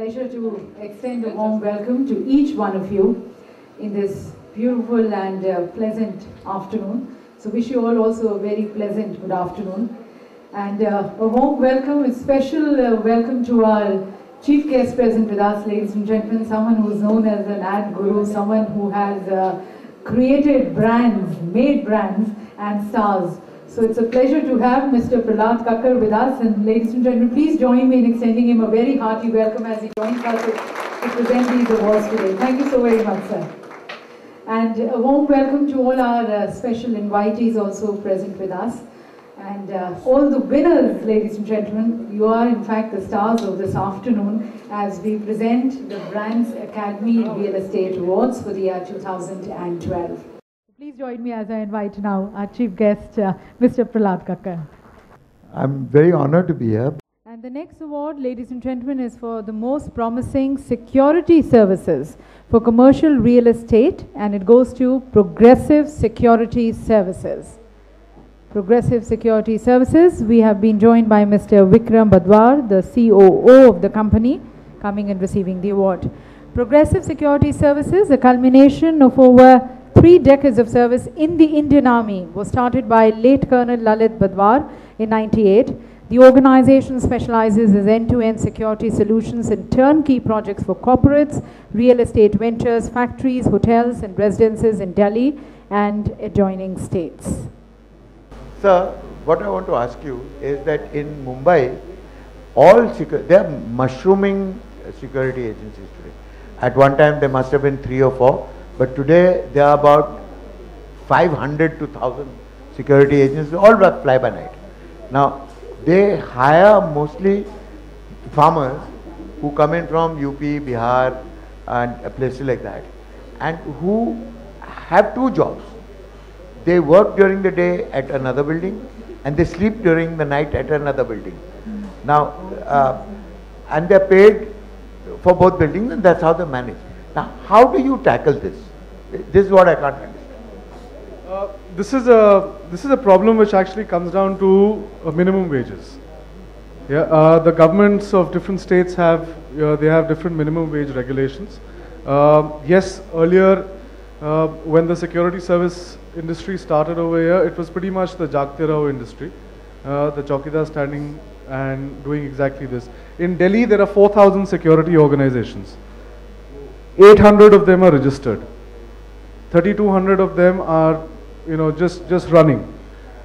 pleasure to extend a warm welcome to each one of you in this beautiful and pleasant afternoon. So wish you all also a very pleasant good afternoon. And a warm welcome, a special welcome to our chief guest present with us, ladies and gentlemen, someone who is known as an ad guru, someone who has created brands, made brands and stars. So it's a pleasure to have Mr. Prahlad Kakkar with us, and ladies and gentlemen, please join me in extending him a very hearty welcome as he joins us to present these awards today. Thank you so very much, sir. And a warm welcome to all our special invitees also present with us. And all the winners, ladies and gentlemen, you are in fact the stars of this afternoon as we present the Brands Academy Real Estate Awards for the year 2012. Please join me as I invite now our chief guest, Mr. Prahlad Kakkar. I'm very honored to be here. And the next award, ladies and gentlemen, is for the most promising security services for commercial real estate, and it goes to Progressive Security Services. Progressive Security Services, we have been joined by Mr. Vikram Badwar, the COO of the company, coming and receiving the award. Progressive Security Services, a culmination of over 3 decades of service in the Indian Army, was started by late Colonel Lalit Badwar in '98. The organization specializes in end-to-end security solutions and turnkey projects for corporates, real estate ventures, factories, hotels and residences in Delhi and adjoining states. Sir, what I want to ask you is that in Mumbai, there are mushrooming security agencies today. At one time there must have been 3 or 4, but today there are about 500 to 1,000 security agencies, all fly by night. Now, they hire mostly farmers who come in from UP, Bihar and places like that, and who have 2 jobs. They work during the day at another building and they sleep during the night at another building. Now, and they're paid for both buildings, and that's how they manage. Now, how do you tackle this? This is what I can't understand. This is a problem which actually comes down to minimum wages. Yeah, the governments of different states have they have different minimum wage regulations. Yes, earlier when the security service industry started over here, it was pretty much the Jagte Raho industry, the Chowkidar standing and doing exactly this. In Delhi, there are 4,000 security organizations. 800 of them are registered. 3,200 of them are, just running.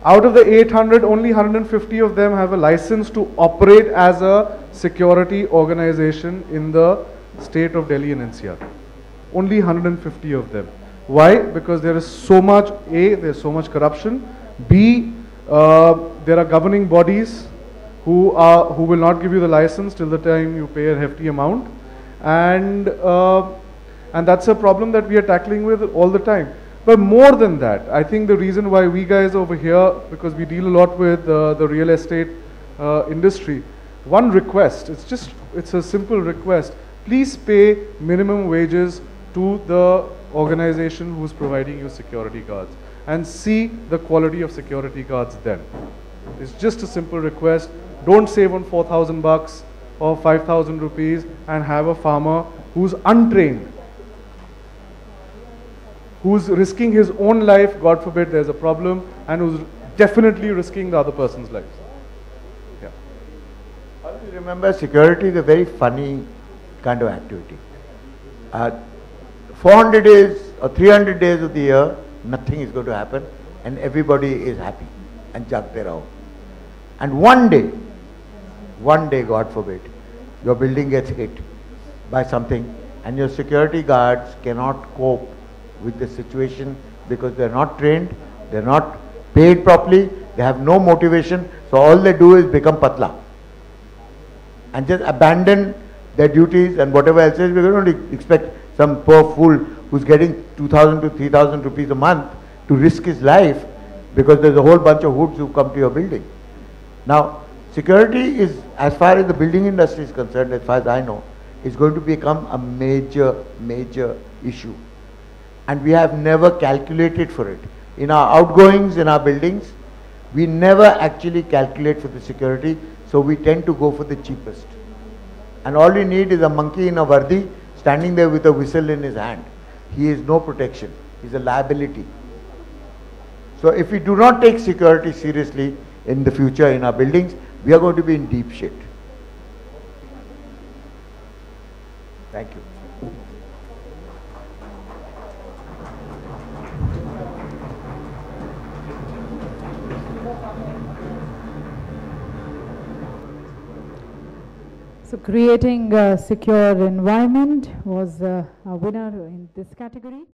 Out of the 800, only 150 of them have a license to operate as a security organization in the state of Delhi and NCR. Only 150 of them. Why? Because there is so much, A, there's so much corruption. B, there are governing bodies who will not give you the license till the time you pay a hefty amount. And that's a problem that we are tackling with all the time. But more than that, I think the reason why we guys over here, because we deal a lot with the real estate industry, one request, it's a simple request. Please pay minimum wages to the organization who's providing you security guards, and see the quality of security guards then. It's just a simple request. Don't save on 4,000 bucks or 5,000 rupees and have a farmer who's untrained, who's risking his own life, God forbid there's a problem, and who's definitely risking the other person's life. Yeah. Always remember, security is a very funny kind of activity. 400 days or 300 days of the year, nothing is going to happen and everybody is happy and Jagte Raho. And one day, God forbid, your building gets hit by something and your security guards cannot cope with the situation because they're not trained, they're not paid properly, they have no motivation, so all they do is become patla and just abandon their duties and whatever else is. We're going to expect some poor fool who's getting 2,000 to 3,000 rupees a month to risk his life because there's a whole bunch of hoods who come to your building. Now, security is, as far as the building industry is concerned, as far as I know, is going to become a major issue. And we have never calculated for it. In our outgoings, in our buildings, we never actually calculate for the security, so we tend to go for the cheapest. And all you need is a monkey in a vardi standing there with a whistle in his hand. He is no protection. He is a liability. So if we do not take security seriously in the future in our buildings, we are going to be in deep shit. Thank you. So creating a secure environment was a winner in this category.